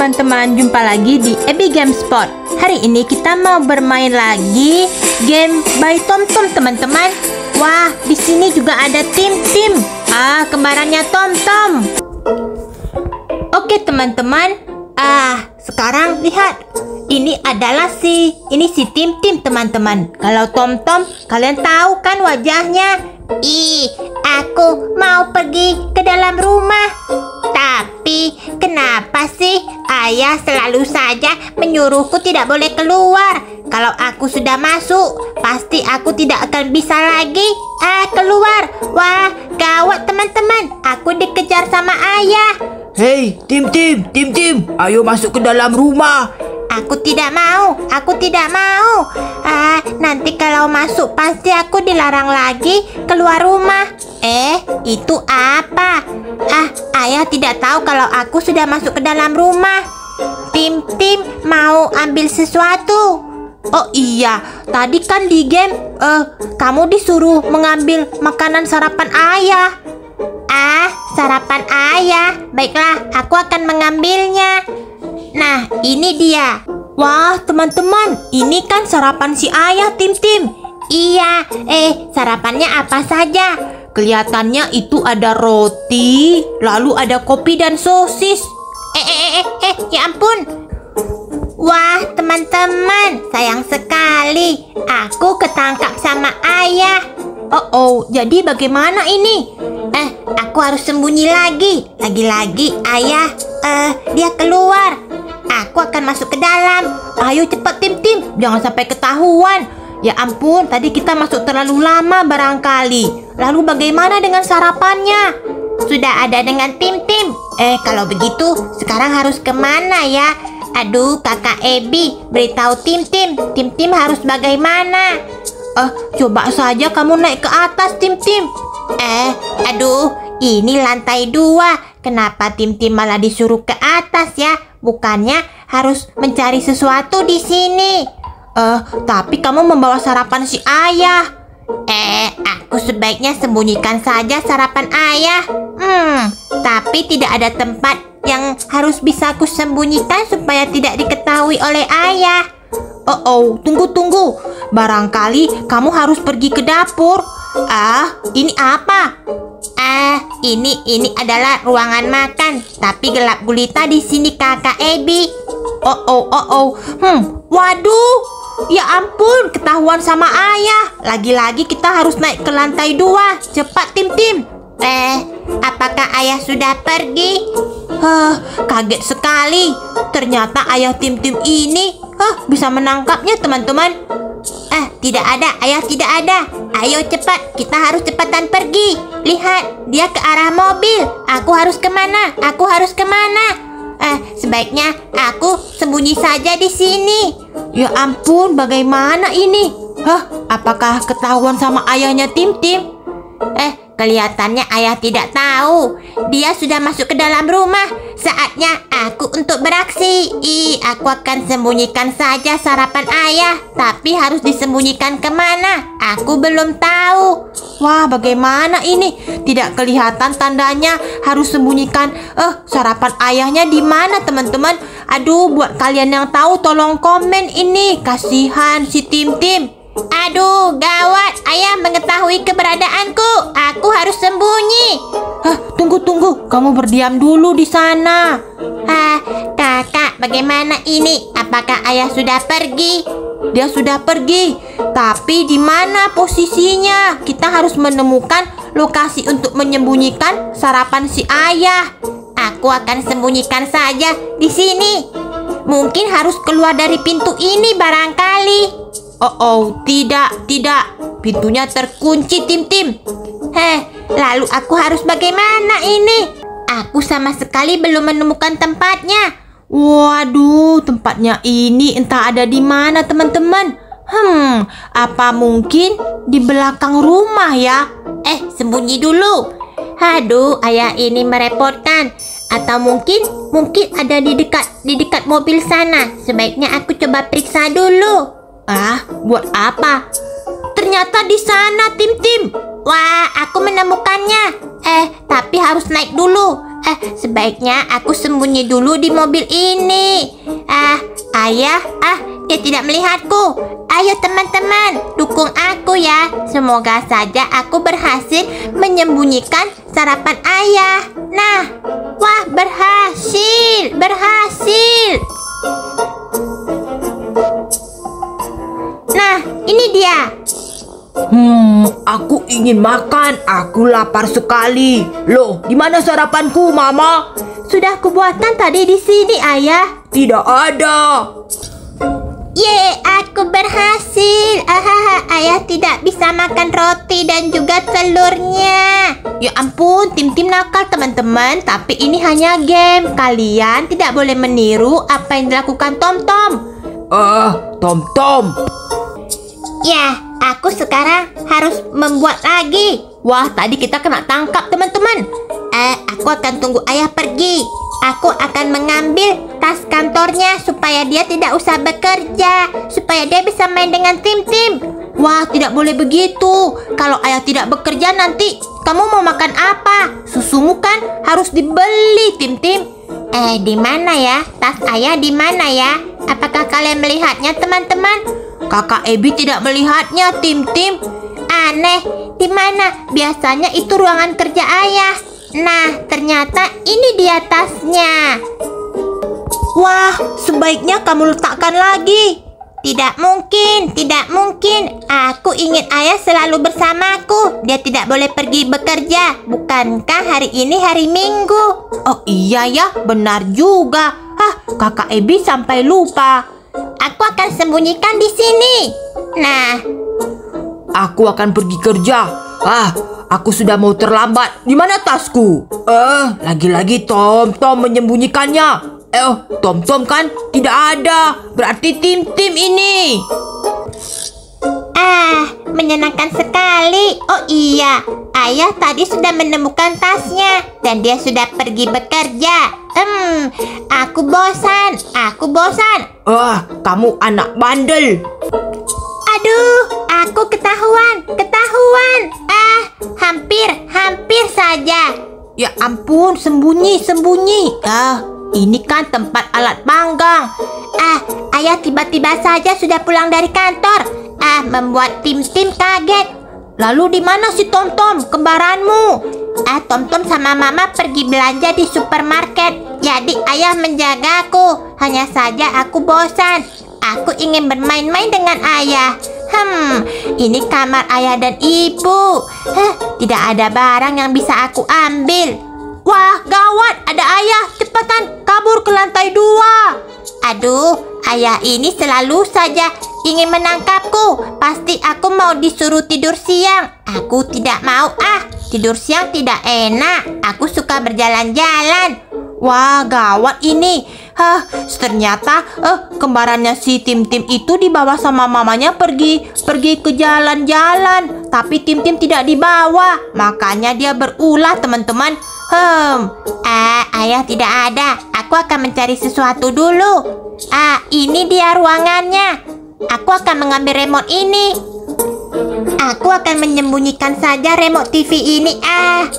teman-teman, jumpa lagi di Abby Gamespot. Hari ini kita mau bermain lagi game by TomTom, teman-teman. Wah, di sini juga ada tim-tim. Kembarannya TomTom. Oke, teman-teman. Sekarang lihat. Ini si tim-tim, teman-teman. Kalau TomTom, kalian tahu kan wajahnya? Aku mau pergi ke dalam rumah. Tapi kenapa sih ayah selalu saja menyuruhku tidak boleh keluar? Kalau aku sudah masuk, pasti aku tidak akan bisa lagi keluar. Wah, gawat teman-teman. Aku dikejar sama ayah. Hei, tim-tim, ayo masuk ke dalam rumah. Aku tidak mau. Nanti kalau masuk pasti aku dilarang lagi keluar rumah. Itu apa? Ayah tidak tahu kalau aku sudah masuk ke dalam rumah. Tim-tim mau ambil sesuatu. Oh iya, tadi kan di game kamu disuruh mengambil makanan sarapan ayah. Sarapan ayah. Baiklah, aku akan mengambilnya. Nah, ini dia. Wah, teman-teman, ini kan sarapan si ayah, tim-tim. Iya, sarapannya apa saja? Kelihatannya itu ada roti, lalu ada kopi dan sosis. Ya ampun. Wah, teman-teman, sayang sekali. Aku ketangkap sama ayah. Jadi bagaimana ini? Aku harus sembunyi lagi. Lagi-lagi ayah, dia keluar. Aku akan masuk ke dalam. Ayo cepat tim-tim, jangan sampai ketahuan. Ya ampun, tadi kita masuk terlalu lama barangkali. Lalu bagaimana dengan sarapannya? Sudah ada dengan tim-tim. Kalau begitu, sekarang harus kemana ya? Aduh, kakak Abby, beritahu tim-tim. Tim-tim harus bagaimana? Coba saja kamu naik ke atas, tim-tim. Aduh, ini lantai 2. Kenapa tim-tim malah disuruh ke atas ya? Bukannya harus mencari sesuatu di sini. Tapi kamu membawa sarapan si ayah. Aku sebaiknya sembunyikan saja sarapan ayah. Tapi tidak ada tempat yang harus bisa aku sembunyikan supaya tidak diketahui oleh ayah. Tunggu. Barangkali kamu harus pergi ke dapur. Ini apa? Ini adalah ruangan makan, tapi gelap gulita di sini kakak Abby. Waduh, ya ampun, ketahuan sama ayah. Lagi-lagi kita harus naik ke lantai 2. Cepat tim-tim. Apakah ayah sudah pergi? Kaget sekali. Ternyata ayah tim-tim ini bisa menangkapnya, teman-teman. Tidak ada, ayah tidak ada. Ayo cepat, kita harus cepatan pergi. Lihat, dia ke arah mobil. Aku harus kemana? Sebaiknya aku sembunyi saja di sini. Ya ampun, bagaimana ini? Apakah ketahuan sama ayahnya tim-tim? Kelihatannya ayah tidak tahu. Dia sudah masuk ke dalam rumah. Saatnya aku untuk beraksi. Aku akan sembunyikan saja sarapan ayah. Tapi harus disembunyikan kemana? Aku belum tahu. Wah, bagaimana ini? Tidak kelihatan tandanya. Harus sembunyikan sarapan ayahnya di mana, teman-teman? Aduh, buat kalian yang tahu tolong komen ini. Kasihan si tim-tim. Aduh, gawat. Ayah mengetahui keberadaanku. Aku harus sembunyi. Tunggu. Kamu berdiam dulu di sana. Kakak, bagaimana ini? Apakah ayah sudah pergi? Dia sudah pergi. Tapi di mana posisinya? Kita harus menemukan lokasi untuk menyembunyikan sarapan si ayah. Aku akan sembunyikan saja di sini. Mungkin harus keluar dari pintu ini barangkali. Tidak. Pintunya terkunci, tim-tim. Lalu aku harus bagaimana ini? Aku sama sekali belum menemukan tempatnya. Waduh, tempatnya ini entah ada di mana, teman-teman. Apa mungkin di belakang rumah ya? Sembunyi dulu. Aduh, ayah ini merepotkan. Atau mungkin ada di dekat mobil sana. Sebaiknya aku coba periksa dulu. Buat apa? Ternyata di sana, tim-tim. Wah, aku menemukannya. Tapi harus naik dulu. Sebaiknya aku sembunyi dulu di mobil ini. Ayah, dia tidak melihatku. Ayo teman-teman, dukung aku ya. Semoga saja aku berhasil menyembunyikan sarapan ayah. Nah, wah, berhasil. Nah, ini dia. Aku ingin makan. Aku lapar sekali. Loh, di mana sarapanku, Mama? Sudah kubuatkan tadi di sini, ayah. Tidak ada. Aku berhasil. Ayah tidak bisa makan roti dan juga telurnya. Ya ampun, Tim nakal teman-teman. Tapi ini hanya game. Kalian tidak boleh meniru apa yang dilakukan Tom. Tom. Ya, aku sekarang harus membuat lagi. Wah, tadi kita kena tangkap teman-teman. Aku akan tunggu ayah pergi. Aku akan mengambil tas kantornya supaya dia tidak usah bekerja, supaya dia bisa main dengan Tim. Wah, tidak boleh begitu. Kalau ayah tidak bekerja nanti kamu mau makan apa? Susumu kan harus dibeli, Tim. Di mana ya? Tas ayah di mana ya? Apakah kalian melihatnya, teman-teman? Kakak Ebi tidak melihatnya, Tim. Aneh, di mana? Biasanya itu ruangan kerja ayah. Nah, ternyata ini dia tasnya. Wah, sebaiknya kamu letakkan lagi. Tidak mungkin. Aku ingin ayah selalu bersamaku. Dia tidak boleh pergi bekerja. Bukankah hari ini hari Minggu? Oh iya ya, benar juga. Kakak Ebi sampai lupa. Aku akan sembunyikan di sini. Nah, aku akan pergi kerja. Aku sudah mau terlambat. Di mana tasku? Lagi-lagi Tom menyembunyikannya. Tom kan tidak ada. Berarti Tim ini. Menyenangkan sekali. Oh iya, ayah tadi sudah menemukan tasnya dan dia sudah pergi bekerja. Aku bosan. Kamu anak bandel. Aduh, aku ketahuan. Hampir saja. Ya ampun, sembunyi. Ini kan tempat alat panggang. Ayah tiba-tiba saja sudah pulang dari kantor. Membuat Tim kaget. Lalu di mana si Tom, kembaranmu? Tom sama Mama pergi belanja di supermarket. Jadi ayah menjagaku. Hanya saja aku bosan. Aku ingin bermain-main dengan ayah. Ini kamar ayah dan ibu. Tidak ada barang yang bisa aku ambil. Wah, gawat, ada ayah. Cepetan, kabur ke lantai 2. Aduh, ayah ini selalu saja ingin menangkapku. Pasti aku mau disuruh tidur siang. Aku tidak mau. Tidur siang tidak enak. Aku suka berjalan-jalan. Wah, gawat ini. Ternyata kembarannya si Tim itu dibawa sama mamanya pergi ke jalan-jalan. Tapi Tim tidak dibawa. Makanya dia berulah, teman-teman. Ayah tidak ada. Aku akan mencari sesuatu dulu. Ini dia ruangannya. Aku akan mengambil remote ini. Aku akan menyembunyikan saja remote TV ini.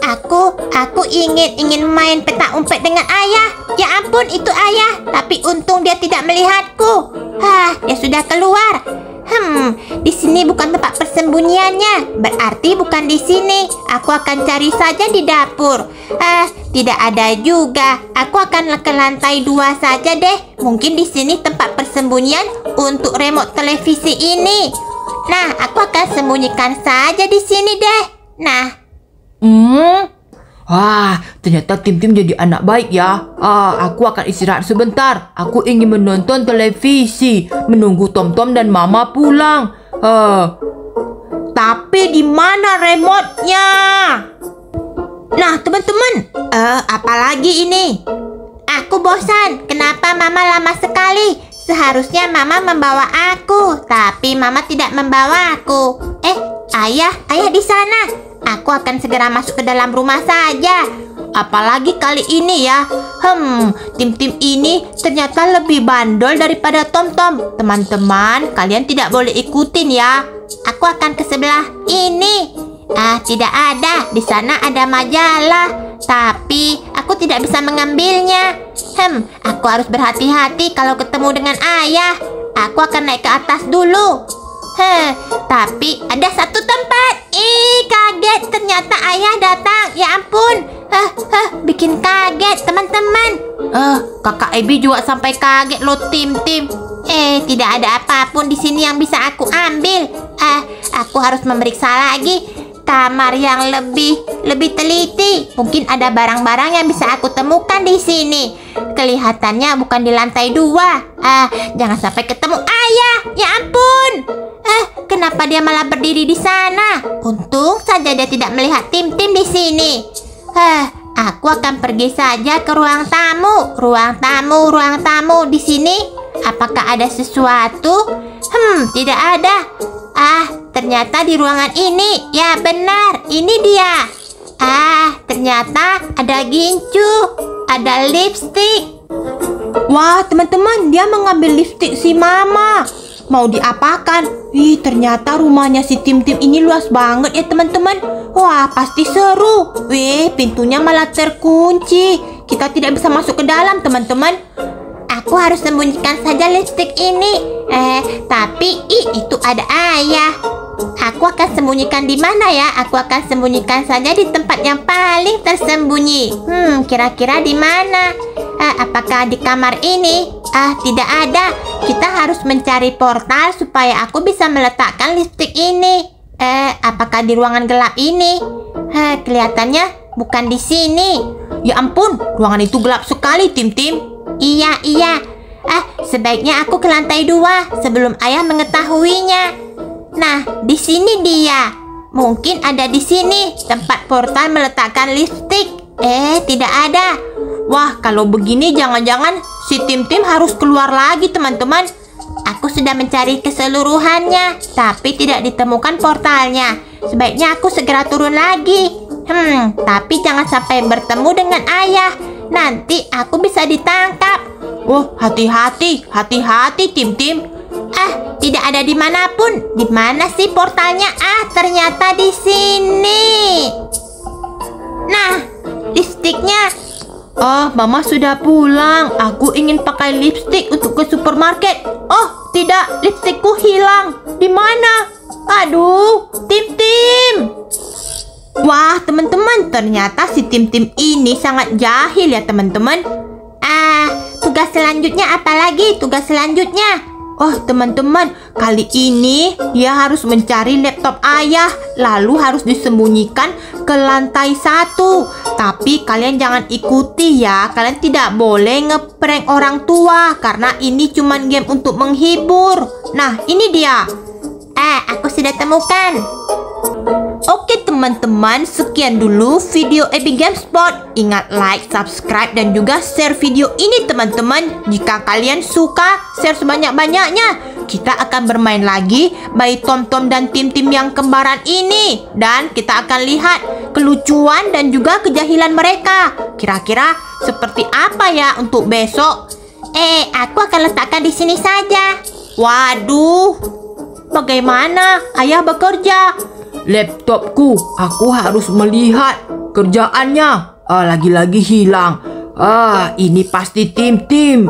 Aku ingin main petak umpet dengan ayah. Ya ampun, itu ayah. Tapi untung dia tidak melihatku. Dia sudah keluar. Di sini bukan tempat persembunyiannya. Berarti bukan di sini. Aku akan cari saja di dapur. Tidak ada juga. Aku akan ke lantai 2 saja deh. Mungkin di sini tempat persembunyian untuk remote televisi ini. Nah, aku akan sembunyikan saja di sini deh. Nah. Ternyata Tim jadi anak baik ya. Aku akan istirahat sebentar. Aku ingin menonton televisi, menunggu Tom dan Mama pulang. Tapi di mana remote-nya? Nah, teman-teman, apalagi ini? Aku bosan. Kenapa Mama lama sekali? Seharusnya Mama membawa aku, tapi Mama tidak membawa aku. Ayah di sana. Aku akan segera masuk ke dalam rumah saja. Apalagi kali ini ya. Tim ini ternyata lebih bandel daripada Tom. Teman-teman, kalian tidak boleh ikutin ya. Aku akan ke sebelah ini. Tidak ada. Di sana ada majalah. Tapi aku aku tidak bisa mengambilnya. Aku harus berhati-hati kalau ketemu dengan ayah. Aku akan naik ke atas dulu. Tapi ada satu tempat. Kaget, ternyata ayah datang. Ya ampun. Bikin kaget teman-teman. Kakak Ebi juga sampai kaget loh, Tim. Tidak ada apapun di sini yang bisa aku ambil. Aku harus memeriksa lagi kamar yang lebih teliti. Mungkin ada barang-barang yang bisa aku temukan di sini. Kelihatannya bukan di lantai 2. Jangan sampai ketemu ayah. Ya ampun. Kenapa dia malah berdiri di sana? Untung saja dia tidak melihat Tim di sini. Aku akan pergi saja ke ruang tamu. Ruang tamu di sini. Apakah ada sesuatu? Tidak ada. Ternyata di ruangan ini. Ya benar, ini dia. Ternyata ada gincu, ada lipstik. Wah, teman-teman, dia mengambil lipstik si Mama. Mau diapakan? Ternyata rumahnya si Tim ini luas banget ya, teman-teman. Wah, pasti seru. Pintunya malah terkunci. Kita tidak bisa masuk ke dalam, teman-teman. Aku harus sembunyikan saja lipstik ini. Tapi itu ada ayah. Aku akan sembunyikan di mana ya? Aku akan sembunyikan saja di tempat yang paling tersembunyi. Kira-kira di mana? Apakah di kamar ini? Tidak ada. Kita harus mencari portal supaya aku bisa meletakkan lipstik ini. Apakah di ruangan gelap ini? Kelihatannya bukan di sini. Ya ampun, ruangan itu gelap sekali, Tim. Iya. Sebaiknya aku ke lantai 2 sebelum ayah mengetahuinya. Nah, di sini dia. Mungkin ada di sini tempat portal meletakkan lipstik. Tidak ada. Wah, kalau begini jangan-jangan si Tim harus keluar lagi, teman-teman. Aku sudah mencari keseluruhannya, tapi tidak ditemukan portalnya. Sebaiknya aku segera turun lagi. Tapi jangan sampai bertemu dengan ayah. Nanti aku bisa ditangkap. Oh, hati-hati, Tim. Tidak ada dimanapun. Di mana sih portalnya? Ternyata di sini. Nah, lipstiknya. Mama sudah pulang. Aku ingin pakai lipstik untuk ke supermarket. Oh, tidak, lipstikku hilang. Di mana? Aduh, Tim. Wah, teman-teman, ternyata si Tim ini sangat jahil ya, teman-teman. Tugas selanjutnya apa lagi? Oh, teman-teman, kali ini dia harus mencari laptop ayah, lalu harus disembunyikan ke lantai 1. Tapi kalian jangan ikuti ya. Kalian tidak boleh ngeprank orang tua karena ini cuma game untuk menghibur. Nah, ini dia. Aku sudah temukan. Oke teman-teman, sekian dulu video Ebi Gamespot. Ingat like, subscribe, dan juga share video ini teman-teman. Jika kalian suka, share sebanyak-banyaknya. Kita akan bermain lagi by Tom dan Tim yang kembaran ini. Dan kita akan lihat kelucuan dan juga kejahilan mereka. Kira-kira seperti apa ya untuk besok? Aku akan letakkan di sini saja. Waduh, bagaimana ayah bekerja? Laptopku, aku harus melihat kerjaannya. Lagi-lagi hilang. Ini pasti Tim.